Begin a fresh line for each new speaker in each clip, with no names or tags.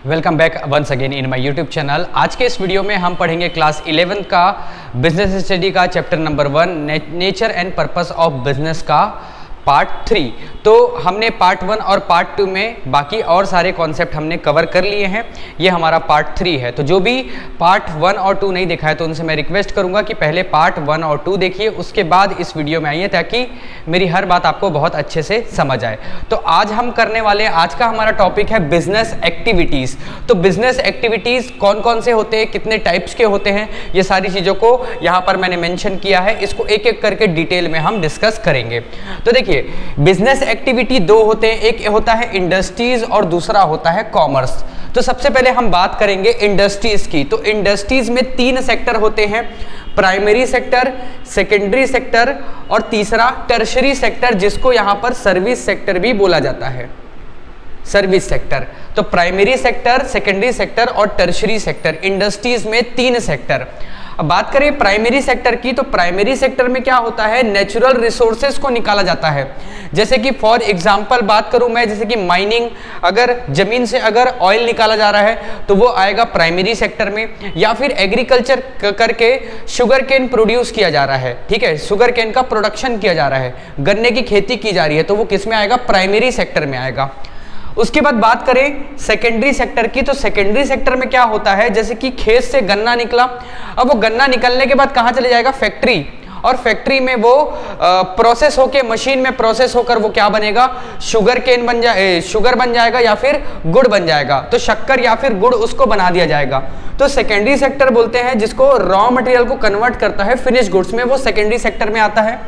Welcome back once again in my YouTube channel. आज के इस वीडियो में हम पढ़ेंगे क्लास 11 का बिजनेस स्टडी का chapter number 1 nature and purpose of business का पार्ट 3। तो हमने पार्ट 1 और पार्ट 2 में बाकी और सारे कॉन्सेप्ट हमने कवर कर लिए हैं। ये हमारा पार्ट 3 है। तो जो भी पार्ट 1 और 2 नहीं देखा है तो उनसे मैं रिक्वेस्ट करूंगा कि पहले पार्ट 1 और 2 देखिए, उसके बाद इस वीडियो में आइए ताकि मेरी हर बात आपको बहुत अच्छे से समझ आए। तो आज हम करने वाले हैं, आज का हमारा टॉपिक है बिजनेस एक्टिविटीज़। तो बिजनेस एक्टिविटीज़ कौन कौन से होते हैं, कितने टाइप्स के होते हैं, ये सारी चीज़ों को यहाँ पर मैंने मेंशन किया है। इसको एक एक करके डिटेल में हम डिस्कस करेंगे। तो देखिए, बिजनेस एक्टिविटी दो होते हैं, एक होता है इंडस्ट्रीज और दूसरा होता है कॉमर्स। तो सबसे पहले हम बात करेंगे इंडस्ट्रीज की। तो इंडस्ट्रीज में 3 सेक्टर होते हैं, प्राइमरी सेक्टर, सेकेंडरी सेक्टर और तीसरा टर्शरी सेक्टर, जिसको यहां पर सर्विस सेक्टर भी बोला जाता है। सर्विस सेक्टर, तो प्राइमरी सेक्टर, सेकेंडरी सेक्टर और टर्शरी सेक्टर, इंडस्ट्रीज में 3 सेक्टर। अब बात करें प्राइमरी सेक्टर की, तो प्राइमरी सेक्टर में क्या होता है, नेचुरल रिसोर्सेज को निकाला जाता है। जैसे कि फॉर एग्जांपल बात करूं मैं, जैसे कि माइनिंग, अगर जमीन से अगर ऑयल निकाला जा रहा है तो वो आएगा प्राइमरी सेक्टर में, या फिर एग्रीकल्चर करके शुगर केन प्रोड्यूस किया जा रहा है, ठीक है, शुगर केन का प्रोडक्शन किया जा रहा है, गन्ने की खेती की जा रही है, तो वो किस में आएगा, प्राइमरी सेक्टर में आएगा। उसके बाद बात करें सेकेंडरी सेक्टर की, तो सेकेंडरी सेक्टर में क्या होता है, जैसे कि खेत से गन्ना निकला, अब वो गन्ना निकलने के बाद कहाँ चले जाएगा, फैक्ट्री, और फैक्ट्री में वो प्रोसेस होके, मशीन में प्रोसेस होकर वो क्या बनेगा, शुगर केन बन जाए, शुगर बन जाएगा या फिर गुड़ बन जाएगा, तो शक्कर या फिर गुड़ उसको बना दिया जाएगा। तो सेकेंडरी सेक्टर बोलते हैं जिसको रॉ मटेरियल को कन्वर्ट करता है फिनिश गुड्स में, वो सेकेंडरी सेक्टर में आता है।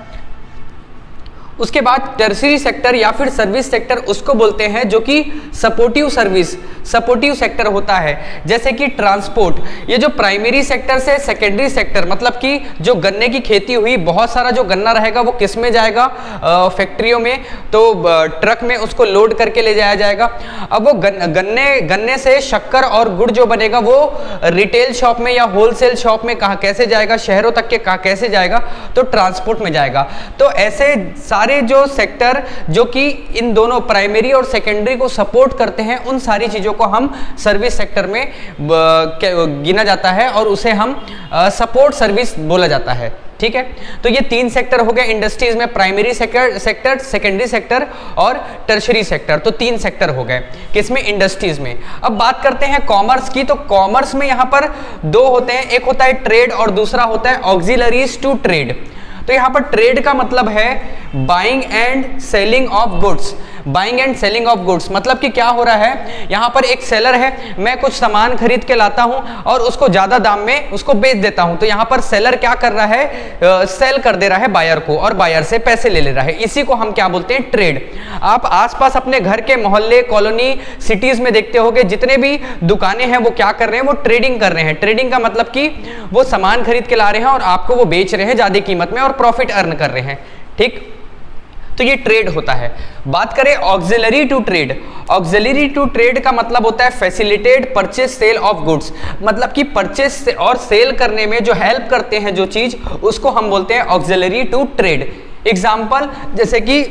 उसके बाद टर्शरी सेक्टर या फिर सर्विस सेक्टर उसको बोलते हैं जो कि सपोर्टिव सर्विस, सपोर्टिव सेक्टर होता है, जैसे कि ट्रांसपोर्ट। ये जो प्राइमरी सेक्टर से सेकेंडरी सेक्टर, मतलब कि जो गन्ने की खेती हुई, बहुत सारा जो गन्ना रहेगा वो किस में जाएगा, फैक्ट्रियों में, तो ट्रक में उसको लोड करके ले जाया जाएगा। अब वो गन्ने से शक्कर और गुड़ जो बनेगा वो रिटेल शॉप में या होलसेल शॉप में कहाँ कैसे जाएगा, शहरों तक के कहाँ कैसे जाएगा, तो ट्रांसपोर्ट में जाएगा। तो ऐसे सारे जो सेक्टर जो कि इन दोनों प्राइमरी और सेकेंडरी को सपोर्ट करते हैं, उन सारी चीजों को हम सर्विस सेक्टर में गिना जाता है और उसे हम सपोर्ट सर्विस बोला जाता है, ठीक है। तो ये 3 सेक्टर हो गए इंडस्ट्रीज में, प्राइमरी सेक्टर, सेकेंडरी सेक्टर और टर्शरी सेक्टर। तो 3 सेक्टर हो गए किसमें, इंडस्ट्रीज में। अब बात करते हैं कॉमर्स की। तो कॉमर्स में यहाँ पर 2 होते हैं, एक होता है ट्रेड और दूसरा होता है ऑक्सिलरीज टू ट्रेड। तो यहां पर ट्रेड का मतलब है buying and selling of goods, buying and selling of goods, मतलब कि क्या हो रहा है, यहां पर एक सेलर है, मैं कुछ सामान खरीद के लाता हूं और उसको ज्यादा दाम में उसको बेच देता हूं। तो यहां पर सेलर क्या कर रहा है, सेल कर दे रहा है बायर को और बायर से पैसे ले रहा है। इसी को हम क्या बोलते हैं, ट्रेड। आप आसपास अपने घर के मोहल्ले, कॉलोनी, सिटीज में देखते होंगे, जितने भी दुकानें हैं वो क्या कर रहे हैं, वो ट्रेडिंग कर रहे हैं। ट्रेडिंग का मतलब कि वो सामान खरीद के ला रहे हैं और आपको वो बेच रहे हैं ज्यादा कीमत में और प्रॉफिट अर्न कर रहे हैं, ठीक। तो ये ट्रेड होता है। बात करें auxiliary to trade, auxiliary to trade का मतलब होता है facilitate purchase sale of goods, मतलब कि परचेज और सेल करने में जो हेल्प करते हैं जो चीज, उसको हम बोलते हैं ऑक्सिलरी टू ट्रेड। एग्जांपल जैसे कि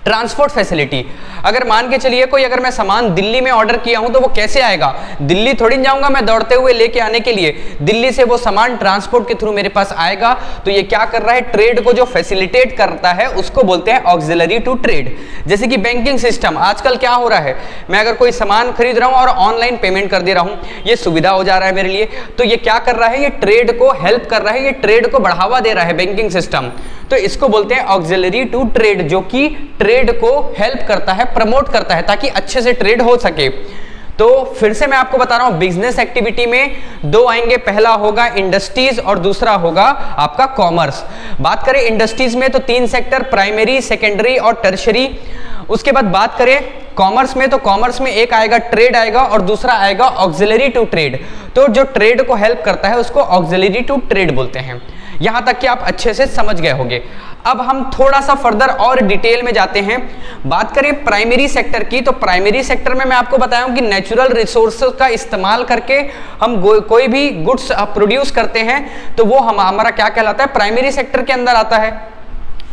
ट्रांसपोर्ट फैसिलिटी, अगर मान के चलिए कोई, अगर मैं सामान दिल्ली में ऑर्डर किया हूं तो वो कैसे आएगा, दिल्ली थोड़ी जाऊंगा मैं दौड़ते हुए लेके आने के लिए, दिल्ली से वो सामान ट्रांसपोर्ट के थ्रू मेरे पास आएगा। तो ये क्या कर रहा है, ट्रेड को जो फैसिलिटेट करता है उसको बोलते हैं ऑक्सिलरी टू ट्रेड। जैसे कि बैंकिंग सिस्टम, आजकल क्या हो रहा है, मैं अगर कोई सामान खरीद रहा हूं और ऑनलाइन पेमेंट कर दे रहा हूं, ये सुविधा हो जा रहा है मेरे लिए, तो ये क्या कर रहा है, ये ट्रेड को हेल्प कर रहा है, ये ट्रेड को बढ़ावा दे रहा है बैंकिंग सिस्टम। तो इसको बोलते हैं ऑक्सिलरी टू ट्रेड, जो कि ट्रेड को हेल्प करता है, प्रमोट करता है ताकि अच्छे से ट्रेड हो सके। तो फिर से मैं आपको बता रहा हूं, बिजनेस एक्टिविटी में 2 आएंगे, पहला होगा इंडस्ट्रीज और दूसरा होगा आपका कॉमर्स। बात करें इंडस्ट्रीज में तो 3 सेक्टर, प्राइमरी, सेकेंडरी और टर्शरी। उसके बाद बात करें कॉमर्स में, तो कॉमर्स में एक आएगा ट्रेड आएगा और दूसरा आएगा ऑक्सिलरी टू ट्रेड। तो जो ट्रेड को हेल्प करता है उसको ऑक्सिलरी टू ट्रेड बोलते हैं। यहां तक कि आप अच्छे से समझ गए होंगे। अब हम थोड़ा सा फर्दर और डिटेल में जाते हैं। बात करें प्राइमरी सेक्टर की, तो प्राइमरी सेक्टर में मैं आपको बताया हूं कि नेचुरल रिसोर्सेज का इस्तेमाल करके हम कोई भी गुड्स प्रोड्यूस करते हैं, तो वो हमारा क्या कहलाता है, प्राइमरी सेक्टर के अंदर आता है।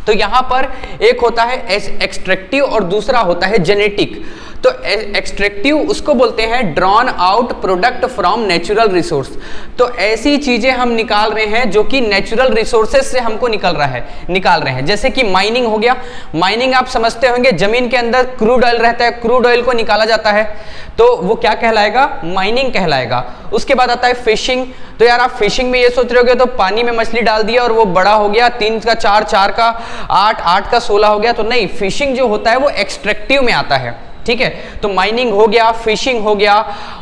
तो यहां पर एक होता है एक्सट्रैक्टिव और दूसरा होता है जेनेटिक। तो एक्सट्रैक्टिव उसको बोलते हैं drawn out product from natural resource. तो ऐसी चीजें हम निकाल रहे हैं जो कि नेचुरल रिसोर्सेज से हमको निकाल रहे हैं। जैसे कि माइनिंग हो गया। माइनिंग आप समझते होंगे, जमीन के अंदर क्रूड ऑयल रहता है, क्रूड ऑयल को निकाला जाता है, तो वो क्या कहलाएगा? माइनिंग कहलाएगा। उसके बाद आता है फिशिंग। तो यार आप फिशिंग में ये सोच रहे होगे तो पानी में मछली डाल दिया और वो बड़ा हो गया, 3 का 4, 4 का 8, 8 का 16 हो गया। तो नहीं, फिशिंग जो होता है वो एक्सट्रैक्टिव में आता है, ठीक है। तो माइनिंग हो गया, फिशिंग हो गया,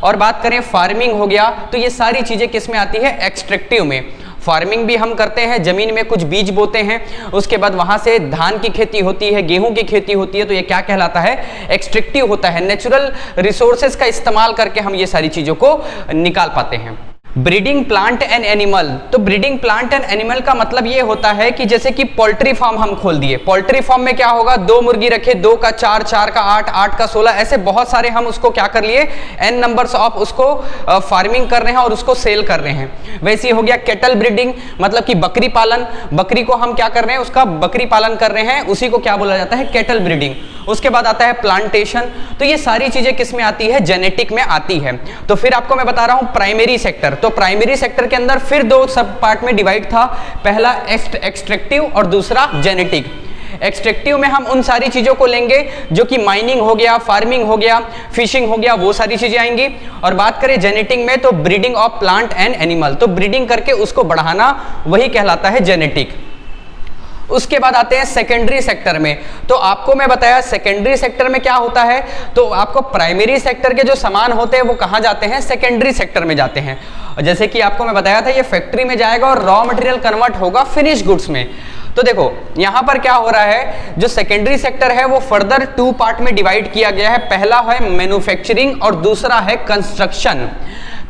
और बात करें फार्मिंग हो गया, तो ये सारी चीजें किस में आती है? एक्सट्रैक्टिव में। फार्मिंग भी हम करते हैं, जमीन में कुछ बीज बोते हैं, उसके बाद वहां से धान की खेती होती है, गेहूं की खेती होती है, तो ये क्या कहलाता है? एक्सट्रैक्टिव होता है। नेचुरल रिसोर्सेज का इस्तेमाल करके हम ये सारी चीजों को निकाल पाते हैं। Breeding plant and animal. तो ब्रीडिंग प्लांट एंड एनिमल का मतलब ये होता है कि जैसे कि पोल्ट्री फार्म हम खोल दिए, पोल्ट्री फार्म में क्या होगा? 2 मुर्गी रखे, 2 का 4, 4 का 8, 8 का 16, ऐसे बहुत सारे हम उसको क्या कर लिए? n नंबर्स ऑफ उसको फार्मिंग कर रहे हैं और उसको सेल कर रहे हैं। वैसे ही हो गया कैटल ब्रीडिंग, मतलब कि बकरी पालन। बकरी को हम क्या कर रहे हैं? उसका बकरी पालन कर रहे हैं, उसी को क्या बोला जाता है? Cattle breeding. उसके बाद आता है प्लांटेशन। तो ये सारी चीजें किस में आती है? जेनेटिक में आती है। तो फिर आपको मैं बता रहा हूं प्राइमरी सेक्टर। तो प्राइमरी सेक्टर के अंदर फिर 2 सब पार्ट में डिवाइड था, पहला एक्सट्रैक्टिव और दूसरा जेनेटिक। एक्सट्रैक्टिव में हम उन सारी चीजों को लेंगे जो कि माइनिंग हो गया, फार्मिंग हो गया, फिशिंग हो गया, वो सारी चीजें आएंगी। और बात करें जेनेटिक में तो breeding of plant and animal, तो ब्रीडिंग करके उसको बढ़ाना, वही कहलाता है जेनेटिक। उसके बाद आते हैं सेकेंडरी सेक्टर में। तो आपको मैं बताया सेकेंडरी सेक्टर में क्या होता है, तो आपको प्राइमरी सेक्टर के जो सामान होते हैं वो कहाँ जाते हैं? सेकेंडरी सेक्टर में जाते हैं। और जैसे कि आपको मैं बताया था, ये फैक्ट्री में जाएगा और रॉ मटेरियल कन्वर्ट होगा फिनिश गुड्स में। तो देखो यहां पर क्या हो रहा है, जो सेकेंडरी सेक्टर है वो फर्दर 2 पार्ट में डिवाइड किया गया है। पहला है मैन्युफैक्चरिंग और दूसरा है कंस्ट्रक्शन।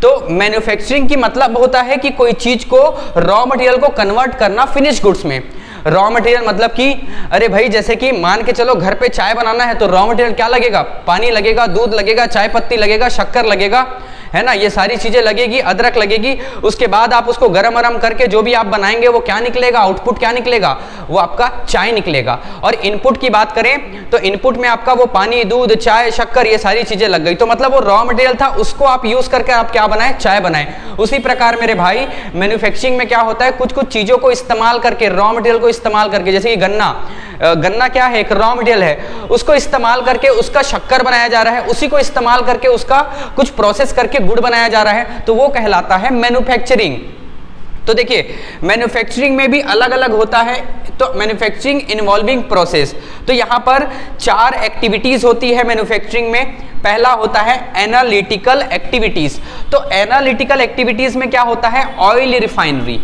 तो मैन्युफैक्चरिंग की मतलब होता है कि कोई चीज को, रॉ मटेरियल को कन्वर्ट करना फिनिश गुड्स में। रॉ मटेरियल मतलब कि अरे भाई जैसे कि मान के चलो घर पे चाय बनाना है तो रॉ मटेरियल क्या लगेगा? पानी लगेगा, दूध लगेगा, चाय पत्ती लगेगा, शक्कर लगेगा, है ना, ये सारी चीजें लगेगी, अदरक लगेगी। उसके बाद आप उसको गरम गरम करके जो भी आप बनाएंगे वो क्या निकलेगा? आउटपुट क्या निकलेगा? वो आपका चाय निकलेगा। और इनपुट की बात करें तो इनपुट में आपका वो पानी, दूध, चाय, शक्कर, ये सारी चीजें लग गई। तो मतलब वो रॉ मटेरियल था, उसको आप यूज करके आप क्या बनाए? चाय बनाए। उसी प्रकार मेरे भाई मैन्युफैक्चरिंग में क्या होता है, कुछ कुछ चीजों को इस्तेमाल करके, रॉ मटेरियल को इस्तेमाल करके, जैसे कि गन्ना क्या है? एक रॉ मटेरियल है, उसको इस्तेमाल करके उसका शक्कर बनाया जा रहा है, उसी को इस्तेमाल करके उसका कुछ प्रोसेस करके गुड़ बनाया जा रहा है, तो वो कहलाता है मैन्युफैक्चरिंग। तो देखिए मैन्युफैक्चरिंग में भी अलग अलग होता है। तो मैन्युफैक्चरिंग इन्वॉल्विंग प्रोसेस, तो यहां पर 4 एक्टिविटीज होती है मैन्युफैक्चरिंग में। पहला होता है एनालिटिकल एक्टिविटीज। तो एनालिटिकल एक्टिविटीज में क्या होता है? Oil refinery.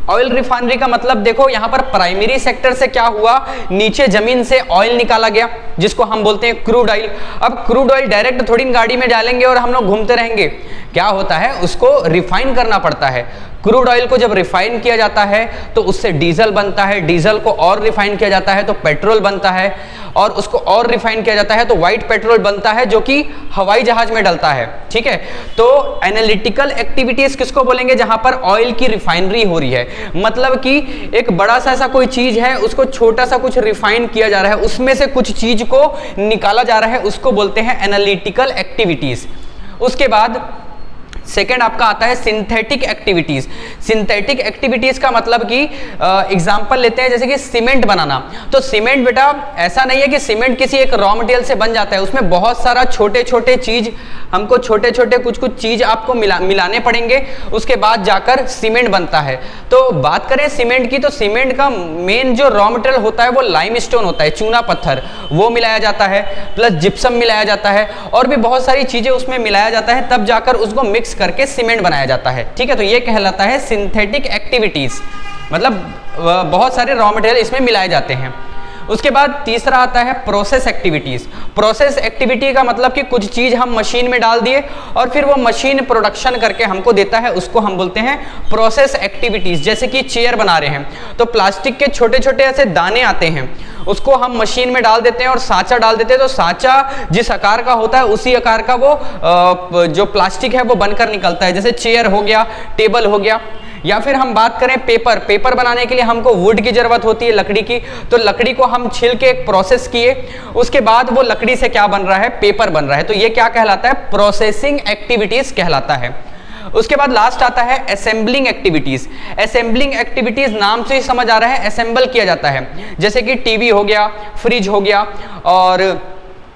ऑयल रिफाइनरी का मतलब देखो यहां पर प्राइमरी सेक्टर से क्या हुआ, नीचे जमीन से ऑयल निकाला गया जिसको हम बोलते हैं क्रूड ऑयल। अब क्रूड ऑयल डायरेक्ट थोड़ी गाड़ी में डालेंगे और हम लोग घूमते रहेंगे, क्या होता है उसको रिफाइन करना पड़ता है। क्रूड ऑयल को जब रिफाइन किया जाता है तो उससे डीजल बनता है, डीजल को और रिफाइन किया जाता है तो पेट्रोल बनता है, और उसको और रिफाइन किया जाता है तो व्हाइट पेट्रोल बनता है जो कि हवाई जहाज में डलता है। ठीक है, तो एनालिटिकल एक्टिविटीज किसको बोलेंगे? जहां पर ऑयल की रिफाइनरी हो रही है, मतलब कि एक बड़ा सा ऐसा कोई चीज है, उसको छोटा सा कुछ रिफाइन किया जा रहा है, उसमें से कुछ चीज को निकाला जा रहा है, उसको बोलते हैं एनालिटिकल एक्टिविटीज। उसके बाद सेकेंड आपका आता है सिंथेटिक एक्टिविटीज। सिंथेटिक एक्टिविटीज का मतलब कि एग्जांपल लेते हैं जैसे कि सीमेंट बनाना। तो सीमेंट बेटा ऐसा नहीं है कि सीमेंट किसी एक रॉ मटेरियल से बन जाता है, उसमें बहुत सारा छोटे छोटे चीज, हमको छोटे छोटे कुछ कुछ चीज आपको मिलाने पड़ेंगे, उसके बाद जाकर सीमेंट बनता है। तो बात करें सीमेंट की, तो सीमेंट का मेन जो रॉ मटेरियल होता है वो लाइमस्टोन होता है, चूना पत्थर, वो मिलाया जाता है, प्लस जिप्सम मिलाया जाता है, और भी बहुत सारी चीजें उसमें मिलाया जाता है, तब जाकर उसको मिक्स करके सीमेंट बनाया जाता है। ठीक है, तो ये कहलाता है सिंथेटिक एक्टिविटीज, मतलब बहुत सारे रॉ मटेरियल इसमें मिलाए जाते हैं। उसके बाद तीसरा आता है प्रोसेस एक्टिविटीज। प्रोसेस एक्टिविटी का मतलब कि कुछ चीज हम मशीन में डाल दिए और फिर वो मशीन प्रोडक्शन करके हमको देता है, उसको हम बोलते हैं प्रोसेस एक्टिविटीज। जैसे कि चेयर बना रहे हैं तो प्लास्टिक के छोटे छोटे ऐसे दाने आते हैं, उसको हम मशीन में डाल देते हैं और सांचा डाल देते हैं, तो सांचा जिस आकार का होता है उसी आकार का वो जो प्लास्टिक है वो बनकर निकलता है। जैसे चेयर हो गया, टेबल हो गया। या फिर हम बात करें पेपर बनाने के लिए हमको वुड की जरूरत होती है, लकड़ी की। तो लकड़ी को हम छिल के एक प्रोसेस किए, उसके बाद वो लकड़ी से क्या बन रहा है, पेपर बन रहा है। तो ये क्या कहलाता है, प्रोसेसिंग एक्टिविटीज कहलाता है। उसके बाद लास्ट आता है असेंबलिंग एक्टिविटीज। असेंबलिंग एक्टिविटीज नाम से ही समझ आ रहा है, असेंबल किया जाता है। जैसे कि टीवी हो गया, फ्रिज हो गया और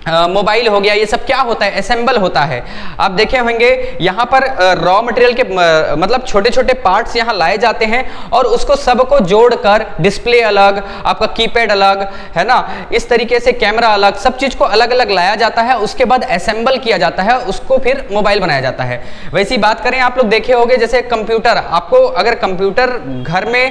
मोबाइल हो गया, ये सब क्या होता है, असेंबल होता है। आप देखे होंगे यहाँ पर रॉ मटेरियल के मतलब छोटे छोटे पार्ट्स यहाँ लाए जाते हैं और उसको सबको जोड़कर डिस्प्ले अलग, आपका कीपैड अलग है ना, इस तरीके से कैमरा अलग, सब चीज को अलग अलग लाया जाता है। उसके बाद असेंबल किया जाता है, उसको फिर मोबाइल बनाया जाता है। वैसी बात करें, आप लोग देखे होंगे जैसे कंप्यूटर, आपको अगर कंप्यूटर घर में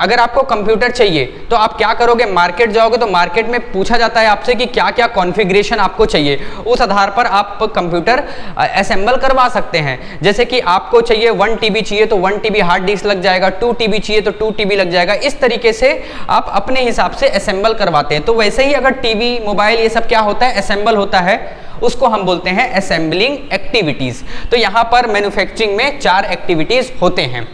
अगर आपको कंप्यूटर चाहिए तो आप क्या करोगे, मार्केट जाओगे तो मार्केट में पूछा जाता है आपसे कि क्या क्या कॉन्फ़िगरेशन आपको चाहिए। उस आधार पर आप कंप्यूटर असेंबल करवा सकते हैं। जैसे कि आपको चाहिए 1 TB चाहिए तो 1 TB हार्ड डिस्क लग जाएगा, 2 TB चाहिए तो 2 TB लग जाएगा। इस तरीके से आप अपने हिसाब से असेंबल करवाते हैं। तो वैसे ही अगर टीवी, मोबाइल, ये सब क्या होता है, असेंबल होता है, उसको हम बोलते हैं असेंबलिंग एक्टिविटीज। तो यहाँ पर मैन्युफैक्चरिंग में 4 एक्टिविटीज होते हैं।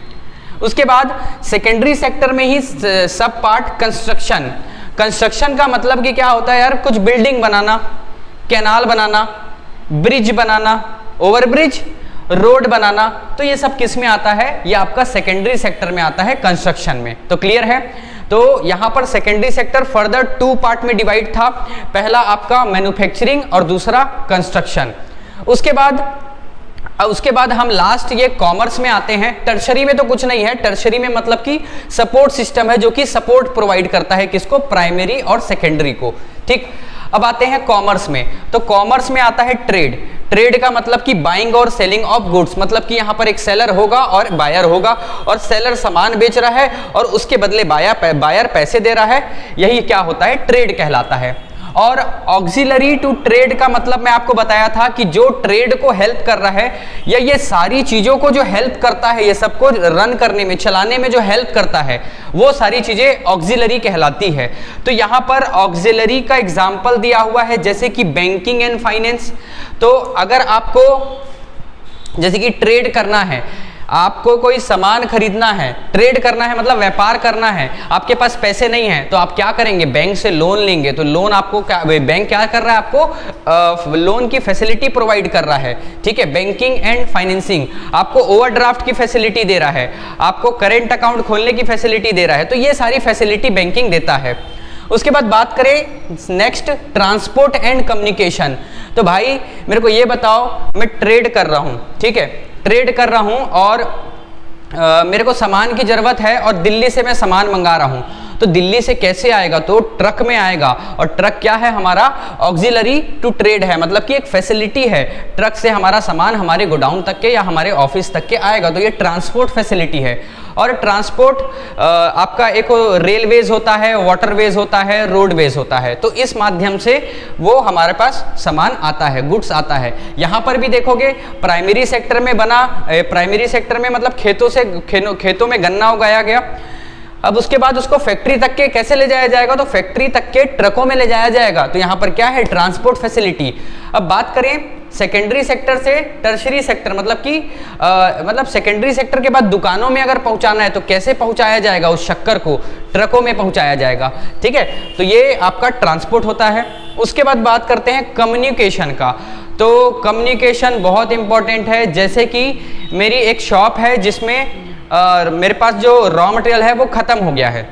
उसके बाद सेकेंडरी सेक्टर में ही सब पार्ट कंस्ट्रक्शन। कंस्ट्रक्शन का मतलब कि क्या होता है यार, कुछ बिल्डिंग बनाना, कैनाल बनाना, ब्रिज बनाना, ओवरब्रिज, रोड बनाना। तो ये सब किस में आता है, ये आपका सेकेंडरी सेक्टर में आता है, कंस्ट्रक्शन में। तो क्लियर है। तो यहां पर सेकेंडरी सेक्टर फर्दर 2 पार्ट में डिवाइड था। पहला आपका मैन्युफैक्चरिंग और दूसरा कंस्ट्रक्शन। उसके बाद हम लास्ट ये कॉमर्स में आते हैं। टर्शरी में तो कुछ नहीं है, टर्शरी में मतलब कि सपोर्ट सिस्टम है जो कि सपोर्ट प्रोवाइड करता है किसको, प्राइमरी और सेकेंडरी को। ठीक, अब आते हैं कॉमर्स में। तो कॉमर्स में आता है ट्रेड। ट्रेड का मतलब कि बाइंग और सेलिंग ऑफ गुड्स, मतलब कि यहाँ पर एक सेलर होगा और बायर होगा, और सेलर सामान बेच रहा है और उसके बदले बायर पैसे दे रहा है। यही क्या होता है, ट्रेड कहलाता है। और ऑक्सिलरी टू ट्रेड का मतलब मैं आपको बताया था कि जो ट्रेड को हेल्प कर रहा है, या ये सारी चीजों को जो हेल्प करता है, ये सबको रन करने में, चलाने में जो हेल्प करता है, वो सारी चीजें ऑक्सिलरी कहलाती है। तो यहां पर ऑक्सिलरी का एग्जांपल दिया हुआ है, जैसे कि बैंकिंग एंड फाइनेंस। तो अगर आपको जैसे कि ट्रेड करना है, आपको कोई सामान खरीदना है, ट्रेड करना है मतलब व्यापार करना है, आपके पास पैसे नहीं है तो आप क्या करेंगे, बैंक से लोन लेंगे। तो लोन आपको बैंक क्या कर रहा है, आपको लोन की फैसिलिटी प्रोवाइड कर रहा है। ठीक है, बैंकिंग एंड फाइनेंसिंग आपको ओवरड्राफ्ट की फैसिलिटी दे रहा है, आपको करेंट अकाउंट खोलने की फैसिलिटी दे रहा है। तो ये सारी फैसिलिटी बैंकिंग देता है। उसके बाद बात करें नेक्स्ट, ट्रांसपोर्ट एंड कम्युनिकेशन। तो भाई मेरे को ये बताओ, मैं ट्रेड कर रहा हूं, ठीक है, ट्रेड कर रहा हूं और मेरे को सामान की जरूरत है और दिल्ली से मैं सामान मंगा रहा हूं। तो दिल्ली से कैसे आएगा, तो ट्रक में आएगा। और ट्रक क्या है, हमारा ऑक्सिलरी टू ट्रेड है, मतलब कि एक फैसिलिटी है। ट्रक से हमारा सामान हमारे गोडाउन तक के या हमारे ऑफिस तक के आएगा। तो ये ट्रांसपोर्ट फैसिलिटी है। और ट्रांसपोर्ट आपका एक रेलवेज होता है, वाटरवेज होता है, रोडवेज होता है। तो इस माध्यम से वो हमारे पास सामान आता है, गुड्स आता है। यहाँ पर भी देखोगे प्राइमरी सेक्टर में बना, प्राइमरी सेक्टर में मतलब खेतों में गन्ना उगाया गया। अब उसके बाद उसको फैक्ट्री तक के कैसे ले जाया जाएगा, तो फैक्ट्री तक के ट्रकों में ले जाया जाएगा। तो यहाँ पर क्या है, ट्रांसपोर्ट फैसिलिटी। अब बात करें सेकेंडरी सेक्टर से टर्शरी सेक्टर, मतलब कि मतलब सेकेंडरी सेक्टर के बाद दुकानों में अगर पहुंचाना है तो कैसे पहुंचाया जाएगा, उस शक्कर को ट्रकों में पहुंचाया जाएगा। ठीक है, तो ये आपका ट्रांसपोर्ट होता है। उसके बाद बात करते हैं कम्युनिकेशन का। तो कम्युनिकेशन बहुत इंपॉर्टेंट है। जैसे कि मेरी एक शॉप है जिसमें मेरे पास जो रॉ मटेरियल है वो खत्म हो गया है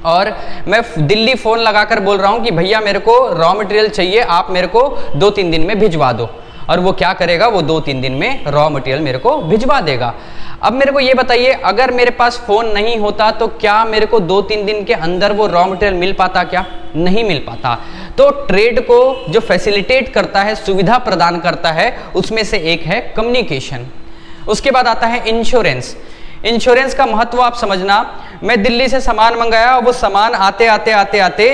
और मैं दिल्ली फ़ोन लगाकर बोल रहा हूँ कि भैया मेरे को रॉ मटेरियल चाहिए, आप मेरे को 2-3 दिन में भिजवा दो। और वो क्या करेगा, वो 2-3 दिन में रॉ मटेरियल मेरे को भिजवा देगा। अब मेरे को ये बताइए, अगर मेरे पास फ़ोन नहीं होता तो क्या मेरे को 2-3 दिन के अंदर वो रॉ मटेरियल मिल पाता, क्या नहीं मिल पाता। तो ट्रेड को जो फैसिलिटेट करता है, सुविधा प्रदान करता है, उसमें से एक है कम्युनिकेशन। उसके बाद आता है इंश्योरेंस। इंश्योरेंस का महत्व आप समझना। मैं दिल्ली से सामान मंगाया और वो सामान आते आते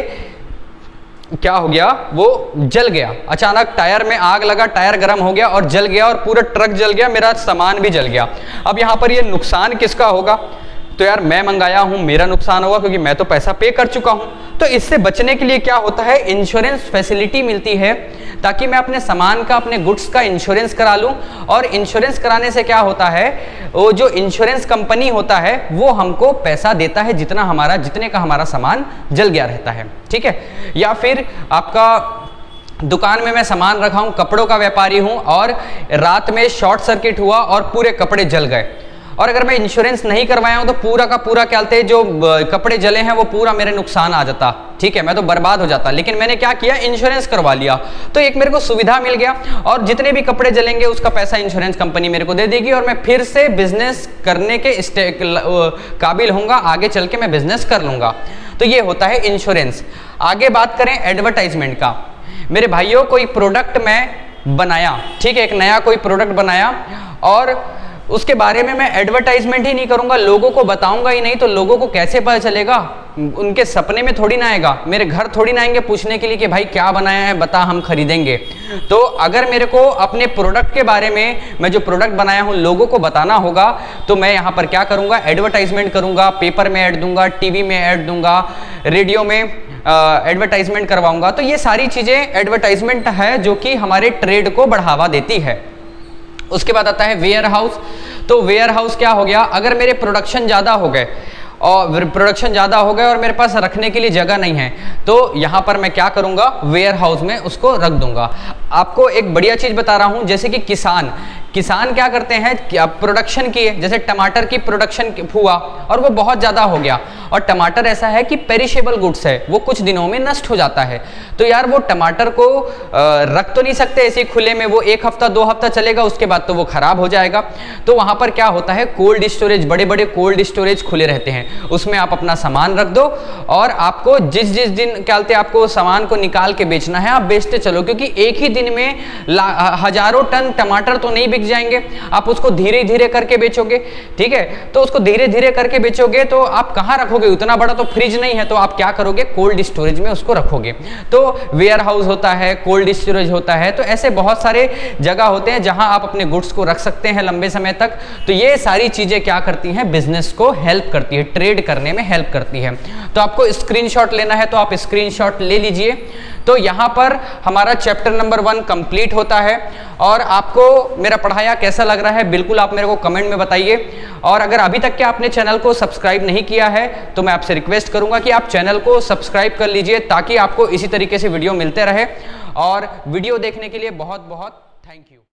क्या हो गया, वो जल गया। अचानक टायर में आग लगा, टायर गर्म हो गया और जल गया और पूरा ट्रक जल गया, मेरा सामान भी जल गया। अब यहाँ पर ये नुकसान किसका होगा, तो यार मैं मंगाया हूं, मेरा नुकसान होगा क्योंकि मैं तो पैसा पे कर चुका हूं। तो इससे बचने के लिए क्या होता है, इंश्योरेंस फैसिलिटी मिलती है ताकि मैं अपने सामान का, अपने गुड्स का इंश्योरेंस करा लूं। और इंश्योरेंस कराने से क्या होता है, वो जो इंश्योरेंस कंपनी होता है वो हमको पैसा देता है जितने का हमारा सामान जल गया रहता है, ठीक है। या फिर आपका दुकान में मैं सामान रखा हूं, कपड़ों का व्यापारी हूं और रात में शॉर्ट सर्किट हुआ और पूरे कपड़े जल गए, और अगर मैं इंश्योरेंस नहीं करवाया हूं तो पूरा का पूरा क्या कहते हैं, जो कपड़े जले हैं वो पूरा मेरे नुकसान आ जाता, ठीक है, मैं तो बर्बाद हो जाता। लेकिन मैंने क्या किया, इंश्योरेंस करवा लिया, तो एक मेरे को सुविधा मिल गया और जितने भी कपड़े जलेंगे उसका पैसा इंश्योरेंस कंपनी मेरे को दे देगी और मैं फिर से बिजनेस करने के काबिल होऊंगा, आगे चल के मैं बिजनेस कर लूंगा। तो ये होता है इंश्योरेंस। आगे बात करें एडवर्टाइजमेंट का। मेरे भाइयों, कोई प्रोडक्ट मैं बनाया, ठीक है, एक नया कोई प्रोडक्ट बनाया और उसके बारे में मैं एडवर्टाइजमेंट ही नहीं करूंगा, लोगों को बताऊंगा ही नहीं, तो लोगों को कैसे पता चलेगा, उनके सपने में थोड़ी ना आएगा, मेरे घर थोड़ी ना आएंगे पूछने के लिए कि भाई क्या बनाया है बता, हम खरीदेंगे। तो अगर मेरे को अपने प्रोडक्ट के बारे में, मैं जो प्रोडक्ट बनाया हूं लोगों को बताना होगा, तो मैं यहाँ पर क्या करूंगा, एडवर्टाइजमेंट करूंगा, पेपर में ऐड दूंगा, टीवी में ऐड दूंगा, रेडियो में एडवर्टाइजमेंट करवाऊंगा। तो ये सारी चीजें एडवर्टाइजमेंट है जो कि हमारे ट्रेड को बढ़ावा देती है। उसके बाद आता है वेयर हाउस। तो वेयर हाउस क्या हो गया, अगर मेरे प्रोडक्शन ज़्यादा हो गए और मेरे पास रखने के लिए जगह नहीं है, तो यहाँ पर मैं क्या करूँगा, वेयर हाउस में उसको रख दूंगा। आपको एक बढ़िया चीज़ बता रहा हूँ, जैसे कि किसान क्या करते हैं, प्रोडक्शन किए, जैसे टमाटर की प्रोडक्शन हुआ और वो बहुत ज़्यादा हो गया, और टमाटर ऐसा है कि पेरिशेबल गुड्स है, वो कुछ दिनों में नष्ट हो जाता है। तो यार वो टमाटर को रख तो नहीं सकते ऐसे खुले में, वो 1 हफ्ता 2 हफ्ता चलेगा, उसके बाद तो वो खराब हो जाएगा। तो वहाँ पर क्या होता है, कोल्ड स्टोरेज, बड़े बड़े कोल्ड स्टोरेज खुले रहते हैं, उसमें आप अपना सामान रख दो और आपको जिस दिन क्या बोलते हैं, आपको सामान को निकाल के बेचना है, आप बेचते चलो, क्योंकि एक ही दिन में हजारों टन टमाटर तो नहीं बिक जाएंगे, आप उसको धीरे धीरे करके बेचोगे, ठीक है। तो उसको धीरे धीरे करके बेचोगे तो आप कहाँ रखोगे, उतना बड़ा तो फ्रिज नहीं है, तो आप क्या करोगे, कोल्ड स्टोरेज में उसको रखोगे। तो वेयर हाउस होता है, कोल्ड स्टोरेज होता है, तो ऐसे बहुत सारे जगह होते हैं जहां आप अपने गुड्स को रख सकते हैं लंबे समय तक। तो ये सारी चीजें क्या करती हैं, बिजनेस को हेल्प करती है, ट्रेड करने में हेल्प करती है। तो आपको स्क्रीनशॉट लेना है तो आप स्क्रीनशॉट ले लीजिए। तो यहाँ पर हमारा चैप्टर नंबर 1 कंप्लीट होता है, और आपको मेरा पढ़ाया कैसा लग रहा है बिल्कुल आप मेरे को कमेंट में बताइए। और अगर अभी तक के आपने चैनल को सब्सक्राइब नहीं किया है तो मैं आपसे रिक्वेस्ट करूंगा कि आप चैनल को सब्सक्राइब कर लीजिए, ताकि आपको इसी तरीके से वीडियो मिलते रहे। और वीडियो देखने के लिए बहुत बहुत थैंक यू।